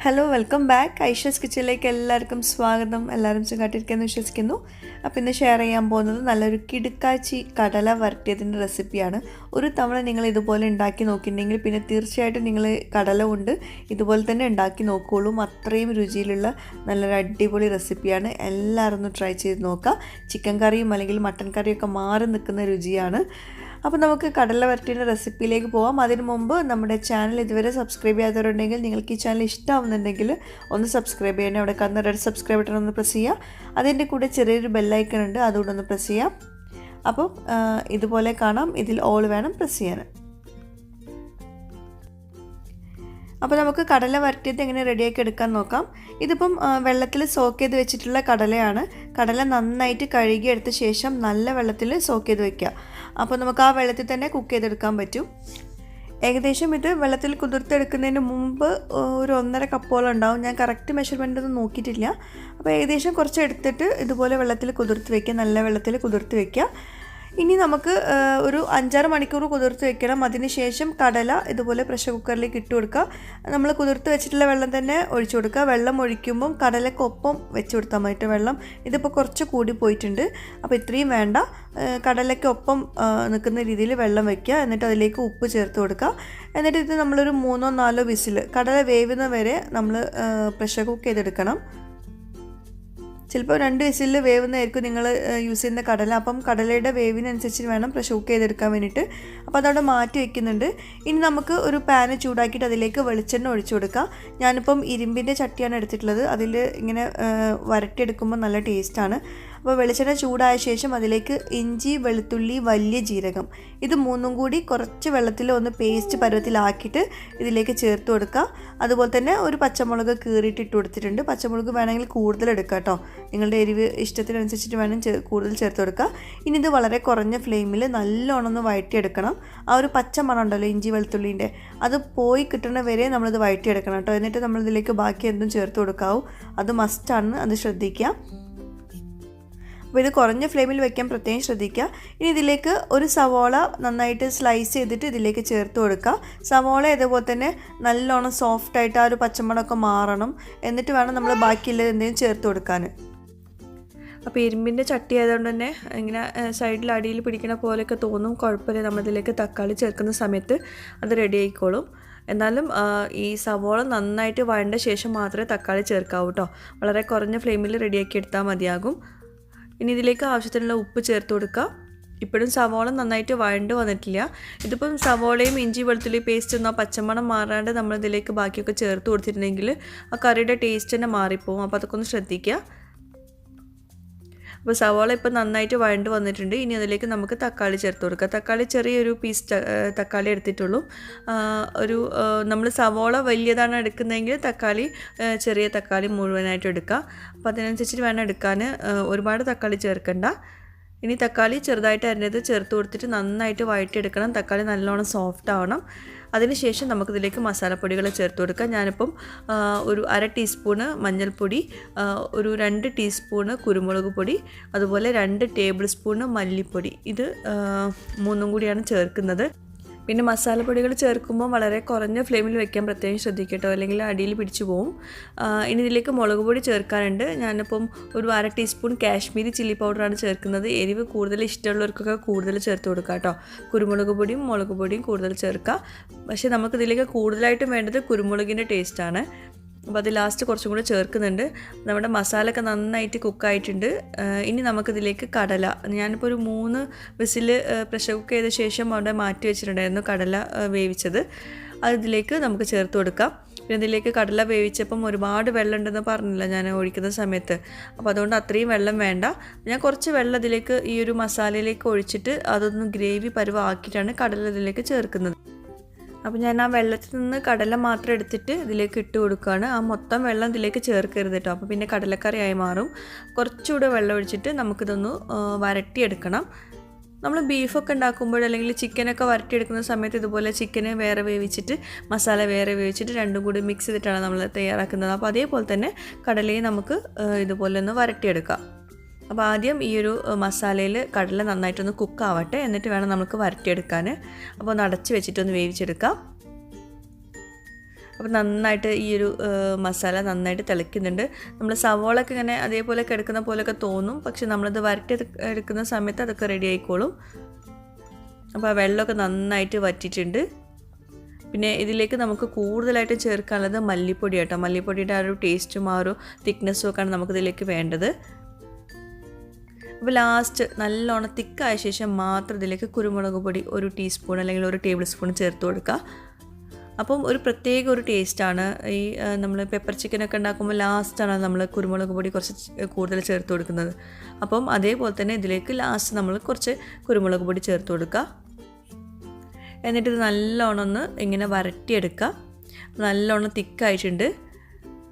Hello welcome back Aisha's കിച്ചണിലേക്ക് എല്ലാവർക്കും സ്വാഗതം. എല്ലാവരും സുഖമായിട്ടിരിക്കുമെന്ന് വിശ്വസിക്കുന്നു. അപ്പോൾ ഇന്ന് ഷെയർ ചെയ്യാൻ പോകുന്നത് നല്ലൊരു കിടുക്കാച്ചി കടല വരട്ടിയതിൻ്റെ റെസിപ്പിയാണ്. ഒരു തവണ നിങ്ങൾ ഇതുപോലെ ഉണ്ടാക്കി നോക്കിയിട്ടുണ്ടെങ്കിൽ പിന്നെ തീർച്ചയായിട്ടും നിങ്ങൾ കടല കൊണ്ട് ഇതുപോലെ തന്നെ ഉണ്ടാക്കി നോക്കുകയുള്ളൂ. അത്രയും രുചിയിലുള്ള നല്ലൊരു അടിപൊളി റെസിപ്പിയാണ്. എല്ലാവരും ഒന്ന് ട്രൈ ചെയ്ത് നോക്കുക. ചിക്കൻ കറിയും അല്ലെങ്കിൽ മട്ടൻ കറിയൊക്കെ മാറി നിൽക്കുന്ന രുചിയാണ്. അപ്പോൾ നമുക്ക് കടല വരട്ടിയുടെ റെസിപ്പിയിലേക്ക് പോകാം. അതിനു മുമ്പ് നമ്മുടെ ചാനൽ ഇതുവരെ സബ്സ്ക്രൈബ് ചെയ്യാത്തവരുണ്ടെങ്കിൽ നിങ്ങൾക്ക് ഈ ചാനൽ ഇഷ്ടമാവുന്നുണ്ടെങ്കിൽ ഒന്ന് സബ്സ്ക്രൈബ് ചെയ്യണേ. അവിടെ കാണുന്ന റെഡ് സബ്സ്ക്രൈബ് ബട്ടൺ ഒന്ന് പ്രസ് ചെയ്യുക. അതിൻ്റെ കൂടെ ചെറിയൊരു ബെല്ലൈക്കൺ ഉണ്ട്, അതുകൂടെ ഒന്ന് പ്രസ് ചെയ്യാം. അപ്പോൾ ഇതുപോലെ കാണാം, ഇതിൽ ഓൾ വേണം പ്രസ് ചെയ്യാൻ. അപ്പോൾ നമുക്ക് കടല വരട്ടിയത് എങ്ങനെ റെഡിയാക്കി എടുക്കാൻ നോക്കാം. ഇതിപ്പം വെള്ളത്തിൽ സോക്ക് ചെയ്ത് വെച്ചിട്ടുള്ള കടലയാണ്. കടല നന്നായിട്ട് കഴുകിയെടുത്ത ശേഷം നല്ല വെള്ളത്തിൽ സോക്ക് ചെയ്ത് വെക്കുക. അപ്പോൾ നമുക്ക് ആ വെള്ളത്തിൽ തന്നെ കുക്ക് ചെയ്തെടുക്കാൻ പറ്റും. ഏകദേശം ഇത് വെള്ളത്തിൽ കുതിർത്തെടുക്കുന്നതിന് മുമ്പ് ഒരു 1.5 കപ്പോളം ഉണ്ടാവും. ഞാൻ കറക്റ്റ് മെഷർമെൻ്റ് ഒന്നും നോക്കിയിട്ടില്ല. അപ്പോൾ ഏകദേശം കുറച്ച് എടുത്തിട്ട് ഇതുപോലെ വെള്ളത്തിൽ കുതിർത്ത് വയ്ക്കുക, നല്ല വെള്ളത്തിൽ കുതിർത്ത് വയ്ക്കുക. ഇനി നമുക്ക് ഒരു 5-6 മണിക്കൂർ കുതിർത്ത് വെക്കണം. അതിന് ശേഷം കടല ഇതുപോലെ പ്രഷർ കുക്കറിലേക്ക് ഇട്ട് കൊടുക്കുക. നമ്മൾ കുതിർത്ത് വെച്ചിട്ടുള്ള വെള്ളം തന്നെ ഒഴിച്ചു കൊടുക്കുക. വെള്ളം ഒഴിക്കുമ്പം കടലക്കൊപ്പം വെച്ച് കൊടുത്താൽ മതി വെള്ളം. ഇതിപ്പോൾ കുറച്ച് കൂടി പോയിട്ടുണ്ട്, അപ്പോൾ ഇത്രയും വേണ്ട. കടലയ്ക്കൊപ്പം നിൽക്കുന്ന രീതിയിൽ വെള്ളം വയ്ക്കുക. എന്നിട്ട് അതിലേക്ക് ഉപ്പ് ചേർത്ത് കൊടുക്കുക. എന്നിട്ട് ഇത് നമ്മളൊരു 3-4 വിസിൽ കടല വേവുന്ന വരെ നമ്മൾ പ്രഷർ കുക്ക് ചെയ്തെടുക്കണം. ചിലപ്പോൾ 2 വിസിലിൽ വേവുന്നതായിരിക്കും നിങ്ങൾ യൂസ് ചെയ്യുന്ന കടല. അപ്പം കടലയുടെ വേവിനനുസരിച്ച് വേണം പ്രഷർ കുക്ക് ചെയ്തെടുക്കാൻ വേണ്ടിയിട്ട്. അപ്പോൾ അതവിടെ മാറ്റി വയ്ക്കുന്നുണ്ട്. ഇനി നമുക്ക് ഒരു പാന് ചൂടാക്കിയിട്ട് അതിലേക്ക് വെളിച്ചെണ്ണ ഒഴിച്ചു കൊടുക്കാം. ഞാനിപ്പം ഇരുമ്പിൻ്റെ ചട്ടിയാണ് എടുത്തിട്ടുള്ളത്. അതിൽ ഇങ്ങനെ വരട്ടിയെടുക്കുമ്പോൾ നല്ല ടേസ്റ്റാണ്. അപ്പോൾ വെളിച്ചെണ്ണ ചൂടായ ശേഷം അതിലേക്ക് ഇഞ്ചി, വെളുത്തുള്ളി, വലിയ ജീരകം ഇത് 3ഉം കൂടി കുറച്ച് വെള്ളത്തിൽ ഒന്ന് പേസ്റ്റ് പരുവത്തിലാക്കിയിട്ട് ഇതിലേക്ക് ചേർത്ത് കൊടുക്കുക. അതുപോലെ തന്നെ ഒരു പച്ചമുളക് കീറിയിട്ട് ഇട്ട് കൊടുത്തിട്ടുണ്ട്. പച്ചമുളക് വേണമെങ്കിൽ കൂടുതൽ എടുക്കുക കേട്ടോ. നിങ്ങളുടെ എരിവ് ഇഷ്ടത്തിനനുസരിച്ചിട്ട് വേണം കൂടുതൽ ചേർത്ത് കൊടുക്കുക. ഇനി ഇത് വളരെ കുറഞ്ഞ ഫ്ലെയിമിൽ നല്ലോണം ഒന്ന് വഴറ്റിയെടുക്കണം. ആ ഒരു പച്ച മണം ഉണ്ടല്ലോ ഇഞ്ചി വെളുത്തുള്ളീൻ്റെ, അത് പോയി കിട്ടുന്ന വരെ നമ്മളിത് വഴറ്റിയെടുക്കണം കേട്ടോ. എന്നിട്ട് നമ്മളിതിലേക്ക് ബാക്കി എന്തും ചേർത്ത് കൊടുക്കാവൂ. അത് മസ്റ്റാണ്, അത് ശ്രദ്ധിക്കുക. അപ്പോൾ ഇത് കുറഞ്ഞ ഫ്ലെയിമിൽ വെക്കാൻ പ്രത്യേകം ശ്രദ്ധിക്കുക. ഇനി ഇതിലേക്ക് ഒരു സവോള നന്നായിട്ട് സ്ലൈസ് ചെയ്തിട്ട് ഇതിലേക്ക് ചേർത്ത് കൊടുക്കുക. സവോള ഇതുപോലെ തന്നെ നല്ലോണം സോഫ്റ്റായിട്ട് ആ ഒരു പച്ചമണമൊക്കെ മാറണം. എന്നിട്ട് വേണം നമ്മൾ ബാക്കിയുള്ളത് എന്തെങ്കിലും ചേർത്ത് കൊടുക്കാൻ. അപ്പോൾ ഇരുമ്പിൻ്റെ ചട്ടി ആയതുകൊണ്ട് തന്നെ ഇങ്ങനെ സൈഡിൽ അടിയിൽ പിടിക്കണ പോലെയൊക്കെ തോന്നും. കുഴപ്പമില്ല, നമ്മളിതിലേക്ക് തക്കാളി ചേർക്കുന്ന സമയത്ത് അത് റെഡി ആയിക്കോളും. എന്നാലും ഈ സവോള നന്നായിട്ട് വഴണ്ട ശേഷം മാത്രമേ തക്കാളി ചേർക്കാവൂ കേട്ടോ. വളരെ കുറഞ്ഞ ഫ്ലെയിമിൽ റെഡിയാക്കി എടുത്താൽ മതിയാകും. ഇനി ഇതിലേക്ക് ആവശ്യത്തിനുള്ള ഉപ്പ് ചേർത്ത് കൊടുക്കുക. ഇപ്പോഴും സവോള നന്നായിട്ട് വഴണ്ട് വന്നിട്ടില്ല. ഇതിപ്പം സവോളയും ഇഞ്ചി വെളുത്തുള്ളി പേസ്റ്റ് ഒന്നും പച്ചമണം മാറാണ്ട് നമ്മളിതിലേക്ക് ബാക്കിയൊക്കെ ചേർത്ത് കൊടുത്തിട്ടുണ്ടെങ്കിൽ ആ കറിയുടെ ടേസ്റ്റ് തന്നെ മാറിപ്പോവും. അപ്പോൾ അതൊക്കെ ഒന്ന് ശ്രദ്ധിക്കുക. അപ്പോൾ സവോള ഇപ്പോൾ നന്നായിട്ട് വഴണ്ട് വന്നിട്ടുണ്ട്. ഇനി അതിലേക്ക് നമുക്ക് തക്കാളി ചേർത്ത് കൊടുക്കുക. തക്കാളി ചെറിയൊരു പീസ് തക്കാളി എടുത്തിട്ടുള്ളൂ. നമ്മൾ സവോള വലിയതാണ് എടുക്കുന്നതെങ്കിൽ തക്കാളി ചെറിയ തക്കാളി മുഴുവനായിട്ട് എടുക്കുക. അപ്പോൾ അതിനനുസരിച്ച് വേണം എടുക്കാൻ. ഒരുപാട് തക്കാളി ചേർക്കണ്ട. ഇനി തക്കാളി ചെറുതായിട്ട് അരിഞ്ഞത് ചേർത്ത് കൊടുത്തിട്ട് നന്നായിട്ട് വഴറ്റിയെടുക്കണം. തക്കാളി നല്ലോണം സോഫ്റ്റ് ആവണം. അതിനുശേഷം നമുക്കിതിലേക്ക് മസാലപ്പൊടികൾ ചേർത്ത് കൊടുക്കാം. ഞാനിപ്പം ഒരു 1/2 ടീസ്പൂണ് മഞ്ഞൾപ്പൊടി, ഒരു 2 ടീസ്പൂണ് കുരുമുളക് പൊടി, അതുപോലെ 2 ടേബിൾ സ്പൂണ് മല്ലിപ്പൊടി, ഇത് 3ഉം കൂടിയാണ് ചേർക്കുന്നത്. പിന്നെ മസാലപ്പൊടികൾ ചേർക്കുമ്പോൾ വളരെ കുറഞ്ഞ ഫ്ലെയിമിൽ വെക്കാൻ പ്രത്യേകം ശ്രദ്ധിക്കട്ടോ, അല്ലെങ്കിൽ അടിയിൽ പിടിച്ചു പോവും. ഇനി ഇതിലേക്ക് മുളക് പൊടി ചേർക്കാനുണ്ട്. ഞാനിപ്പം ഒരു 1/2 ടീസ്പൂൺ കാശ്മീരി ചില്ലി പൗഡറാണ് ചേർക്കുന്നത്. എരിവ് കൂടുതൽ ഇഷ്ടമുള്ളവർക്കൊക്കെ കൂടുതൽ ചേർത്ത് കൊടുക്കുക കേട്ടോ. കുരുമുളക് പൊടിയും മുളക് പൊടിയും കൂടുതൽ ചേർക്കുക. പക്ഷേ നമുക്കിതിലേക്ക് കൂടുതലായിട്ടും വേണ്ടത് കുരുമുളകിൻ്റെ ടേസ്റ്റാണ്. അപ്പോൾ അത് ലാസ്റ്റ് കുറച്ചും കൂടെ ചേർക്കുന്നുണ്ട്. നമ്മുടെ മസാലയൊക്കെ നന്നായിട്ട് കുക്കായിട്ടുണ്ട്. ഇനി നമുക്കിതിലേക്ക് കടല, ഞാനിപ്പോൾ ഒരു 3 വിസിൽ പ്രഷർ കുക്ക് ചെയ്ത ശേഷം അവിടെ മാറ്റി വെച്ചിട്ടുണ്ടായിരുന്നു കടല വേവിച്ചത്. അതിലേക്ക് നമുക്ക് ചേർത്ത് കൊടുക്കാം. പിന്നെ ഇതിലേക്ക് കടല വേവിച്ചപ്പം ഒരുപാട് വെള്ളം ഉണ്ടെന്ന് പറഞ്ഞില്ല ഞാൻ ഒഴിക്കുന്ന സമയത്ത്. അപ്പോൾ അതുകൊണ്ട് അത്രയും വെള്ളം വേണ്ട. ഞാൻ കുറച്ച് വെള്ളം ഇതിലേക്ക് ഈ ഒരു മസാലയിലേക്ക് ഒഴിച്ചിട്ട് അതൊന്ന് ഗ്രേവി പരുവാക്കിയിട്ടാണ് കടല ഇതിലേക്ക് ചേർക്കുന്നത്. അപ്പോൾ ഞാൻ ആ വെള്ളത്തിൽ നിന്ന് കടല മാത്രം എടുത്തിട്ട് ഇതിലേക്ക് ഇട്ട് കൊടുക്കുകയാണ്. ആ മൊത്തം വെള്ളം ഇതിലേക്ക് ചേർക്കരുത് കേട്ടോ, അപ്പോൾ പിന്നെ കടലക്കറിയായി മാറും. കുറച്ചുകൂടെ വെള്ളം ഒഴിച്ചിട്ട് നമുക്കിതൊന്ന് വരട്ടിയെടുക്കണം. നമ്മൾ ബീഫൊക്കെ ഉണ്ടാക്കുമ്പോൾ അല്ലെങ്കിൽ ചിക്കനൊക്കെ വരട്ടിയെടുക്കുന്ന സമയത്ത് ഇതുപോലെ ചിക്കന് വേറെ വേവിച്ചിട്ട് മസാല വേറെ വേവിച്ചിട്ട് രണ്ടും കൂടി മിക്സ് ചെയ്തിട്ടാണ് നമ്മൾ തയ്യാറാക്കുന്നത്. അപ്പോൾ അതേപോലെ തന്നെ കടലയെ നമുക്ക് ഇതുപോലെ ഒന്ന് വരട്ടിയെടുക്കാം. അപ്പോൾ ആദ്യം ഈ ഒരു മസാലയിൽ കടല നന്നായിട്ടൊന്ന് കുക്കാവട്ടെ, എന്നിട്ട് വേണം നമുക്ക് വരട്ടിയെടുക്കാൻ. അപ്പോൾ ഒന്ന് അടച്ച് വെച്ചിട്ടൊന്ന് വേവിച്ചെടുക്കാം. അപ്പോൾ നന്നായിട്ട് ഈ ഒരു മസാല നന്നായിട്ട് തിളയ്ക്കുന്നുണ്ട്. നമ്മൾ സവോളൊക്കെ ഇങ്ങനെ അതേപോലെ കിടക്കുന്ന പോലെയൊക്കെ തോന്നും, പക്ഷെ നമ്മളത് വരട്ടി എടുക്കുന്ന സമയത്ത് അതൊക്കെ റെഡി ആയിക്കോളും. അപ്പോൾ ആ വെള്ളമൊക്കെ നന്നായിട്ട് വറ്റിയിട്ടുണ്ട്. പിന്നെ ഇതിലേക്ക് നമുക്ക് കൂടുതലായിട്ട് ചേർക്കാനുള്ളത് മല്ലിപ്പൊടി കേട്ടോ. മല്ലിപ്പൊടിയുടെ ആ ഒരു ടേസ്റ്റും ആ ഒരു തിക്നെസ്സും ഒക്കെയാണ് നമുക്കിതിലേക്ക് വേണ്ടത്. അപ്പോൾ ലാസ്റ്റ് നല്ലോണം തിക്കായ ശേഷം മാത്രം ഇതിലേക്ക് കുരുമുളക് പൊടി 1 ടീസ്പൂൺ അല്ലെങ്കിൽ 1 ടേബിൾ സ്പൂൺ ചേർത്ത് കൊടുക്കുക. അപ്പം ഒരു പ്രത്യേക ഒരു ടേസ്റ്റാണ്. ഈ നമ്മൾ പെപ്പർ ചിക്കനൊക്കെ ഉണ്ടാക്കുമ്പോൾ ലാസ്റ്റാണ് നമ്മൾ കുരുമുളക് പൊടി കുറച്ച് കൂടുതൽ ചേർത്ത് കൊടുക്കുന്നത്. അപ്പം അതേപോലെ തന്നെ ഇതിലേക്ക് ലാസ്റ്റ് നമ്മൾ കുറച്ച് കുരുമുളക് പൊടി ചേർത്ത് കൊടുക്കുക. എന്നിട്ട് ഇത് നല്ലോണം ഒന്ന് ഇങ്ങനെ വരട്ടിയെടുക്കുക. നല്ലോണം തിക്കായിട്ടുണ്ട്.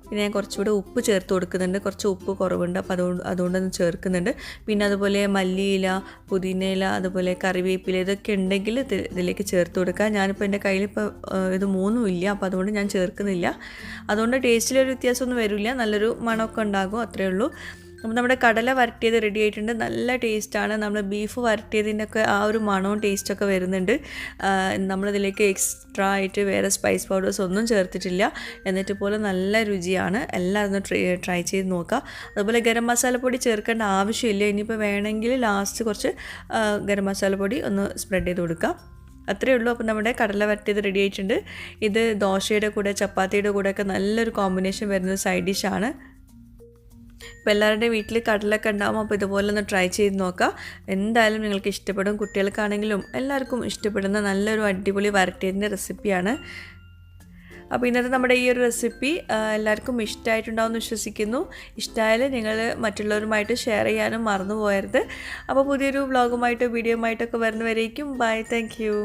പിന്നെ ഞാൻ കുറച്ചുകൂടെ ഉപ്പ് ചേർത്ത് കൊടുക്കുന്നുണ്ട്. കുറച്ച് ഉപ്പ് കുറവുണ്ട്, അപ്പോൾ അതുകൊണ്ടൊന്ന് ചേർക്കുന്നുണ്ട്. പിന്നെ അതുപോലെ മല്ലിയില, പുതിനയില, അതുപോലെ കറിവേപ്പില ഇതൊക്കെ ഉണ്ടെങ്കിൽ ഇതിലേക്ക് ചേർത്ത് കൊടുക്കുക. ഞാനിപ്പോൾ എൻ്റെ കയ്യിലിപ്പോൾ ഇത് 3ഉം ഇല്ല, അപ്പോൾ അതുകൊണ്ട് ഞാൻ ചേർക്കുന്നില്ല. അതുകൊണ്ട് ടേസ്റ്റിലൊരു വ്യത്യാസമൊന്നും വരില്ല, നല്ലൊരു മണമൊക്കെ ഉണ്ടാകും, അത്രയേ ഉള്ളൂ. അപ്പോൾ നമ്മുടെ കടല വരട്ടിയത് റെഡി ആയിട്ടുണ്ട്. നല്ല ടേസ്റ്റാണ്. നമ്മൾ ബീഫ് വരട്ടിയതിൻ്റെയൊക്കെ ആ ഒരു മണവും ടേസ്റ്റൊക്കെ വരുന്നുണ്ട്. നമ്മളിതിലേക്ക് എക്സ്ട്രാ ആയിട്ട് വേറെ സ്പൈസ് പൗഡേഴ്സ് ഒന്നും ചേർത്തിട്ടില്ല. എന്നിട്ട് പോലും നല്ല രുചിയാണ്. എല്ലാവരും ഒന്ന് ട്രൈ ചെയ്ത് നോക്കുക. അതുപോലെ ഗരം മസാലപ്പൊടി ചേർക്കേണ്ട ആവശ്യമില്ല. ഇനിയിപ്പോൾ വേണമെങ്കിൽ ലാസ്റ്റ് കുറച്ച് ഗരം മസാലപ്പൊടി ഒന്ന് സ്പ്രെഡ് ചെയ്ത് കൊടുക്കുക. അത്രയേ ഉള്ളൂ. അപ്പോൾ നമ്മുടെ കടല വരട്ടിയത് റെഡി ആയിട്ടുണ്ട്. ഇത് ദോശയുടെ കൂടെ ചപ്പാത്തിയുടെ കൂടെയൊക്കെ നല്ലൊരു കോമ്പിനേഷൻ വരുന്ന സൈഡ് ഡിഷാണ്. ഇപ്പോൾ എല്ലാവരുടെയും വീട്ടിൽ കടലൊക്കെ ഉണ്ടാകും. അപ്പോൾ ഇതുപോലെ ഒന്ന് ട്രൈ ചെയ്ത് നോക്കുക. എന്തായാലും നിങ്ങൾക്ക് ഇഷ്ടപ്പെടും. കുട്ടികൾക്കാണെങ്കിലും എല്ലാവർക്കും ഇഷ്ടപ്പെടുന്ന നല്ലൊരു അടിപൊളി വരട്ടിയതിൻ്റെ റെസിപ്പിയാണ്. അപ്പോൾ ഇന്നത്തെ നമ്മുടെ ഈ ഒരു റെസിപ്പി എല്ലാവർക്കും ഇഷ്ടമായിട്ടുണ്ടാവുമെന്ന് വിശ്വസിക്കുന്നു. ഇഷ്ടമായാൽ നിങ്ങൾ മറ്റുള്ളവരുമായിട്ട് ഷെയർ ചെയ്യാനും മറന്നു പോകരുത്. അപ്പോൾ പുതിയൊരു വ്ളോഗുമായിട്ടോ വീഡിയോയുമായിട്ടൊക്കെ വരുന്നവരേക്കും ബൈ. Thank you.